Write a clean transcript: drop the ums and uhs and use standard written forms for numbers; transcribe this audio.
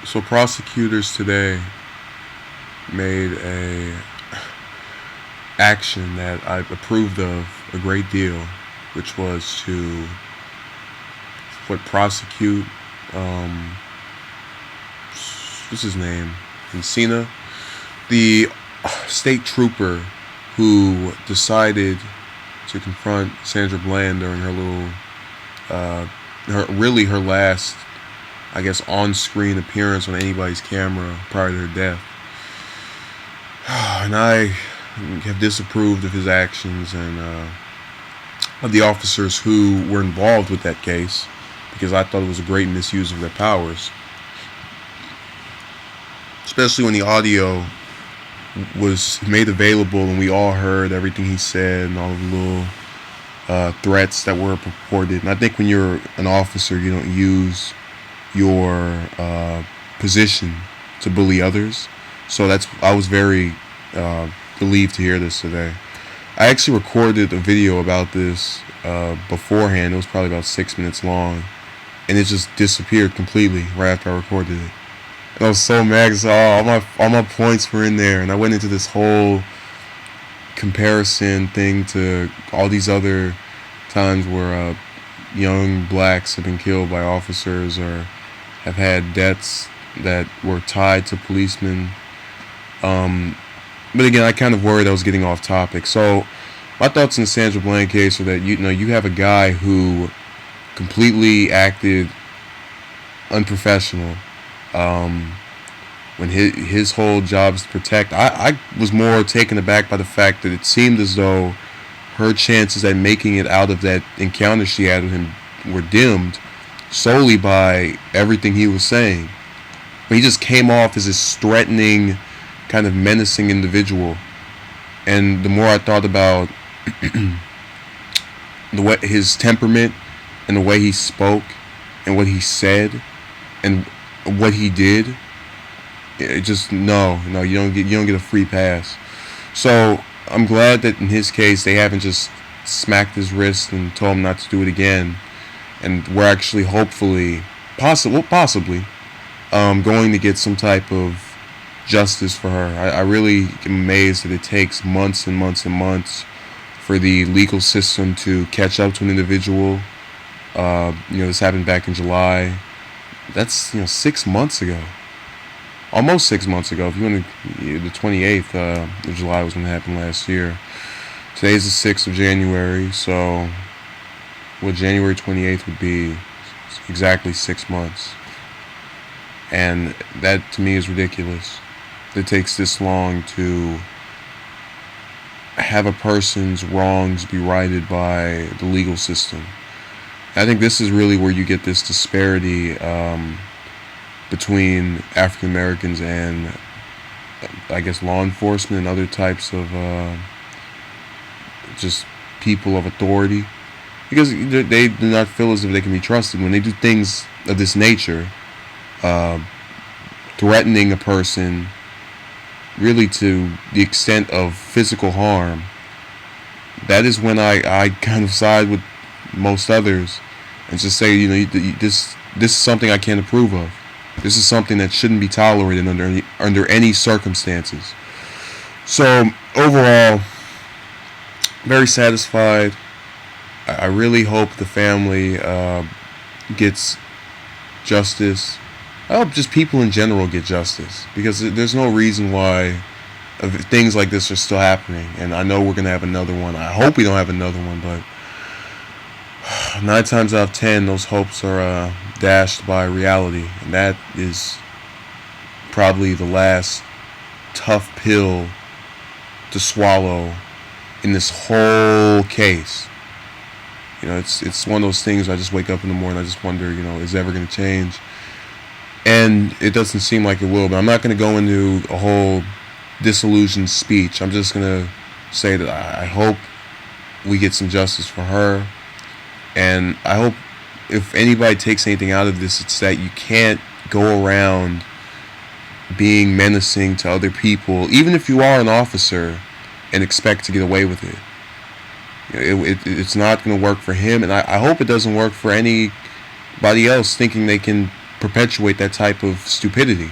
So prosecutors today made a action that I approved of a great deal, which was to prosecute um, what's his name, Encina, the state trooper who decided to confront Sandra Bland during her little, her last, I guess, on-screen appearance on anybody's camera prior to her death. And I have disapproved of his actions and of the officers who were involved with that case because I thought it was a great misuse of their powers, especially when the audio was made available and we all heard everything he said and all the little threats that were purported. And I think when you're an officer, you don't use your position to bully others. So I was very relieved to hear this today. I actually recorded a video about this beforehand. It was probably about 6 minutes long, and it just disappeared completely right after I recorded it. And I was so mad because all my points were in there, and I went into this whole comparison thing to all these other times where young blacks have been killed by officers or have had deaths that were tied to policemen. But again, I kind of worried I was getting off topic. So my thoughts in the Sandra Bland case are that you have a guy who completely acted unprofessional. When his whole job is to protect. I was more taken aback by the fact that it seemed as though her chances at making it out of that encounter she had with him were dimmed solely by everything he was saying. But he just came off as this threatening, kind of menacing individual. And the more I thought about his temperament and the way he spoke and what he said and what he did, it just no, you don't get a free pass. So I'm glad that in his case they haven't just smacked his wrist and told him not to do it again, and we're actually hopefully possibly going to get some type of justice for her. I really am amazed that it takes months and months and months for the legal system to catch up to an individual. This happened back in July. That's 6 months ago. Almost 6 months ago. If you want to, the 28th of July was when it happened last year. Today's the 6th of January, so January 28th would be exactly 6 months. And that to me is ridiculous. It takes this long to have a person's wrongs be righted by the legal system. I think this is really where you get this disparity between African Americans and, I guess, law enforcement and other types of just people of authority, because they do not feel as if they can be trusted when they do things of this nature, threatening a person really to the extent of physical harm. That is when I kind of side with most others and just say, this is something I can't approve of. This is something that shouldn't be tolerated under any circumstances. So overall, very satisfied. I really hope the family gets justice. I hope just people in general get justice, because there's no reason why things like this are still happening. And I know we're going to have another one. I hope we don't have another one, but 9 times out of 10, those hopes are dashed by reality. And that is probably the last tough pill to swallow in this whole case. It's one of those things where I just wake up in the morning, I just wonder, is it ever going to change? And it doesn't seem like it will, but I'm not going to go into a whole disillusioned speech. I'm just going to say that I hope we get some justice for her. And I hope if anybody takes anything out of this, it's that you can't go around being menacing to other people, even if you are an officer, and expect to get away with it. It's not going to work for him, and I hope it doesn't work for anybody else thinking they can perpetuate that type of stupidity.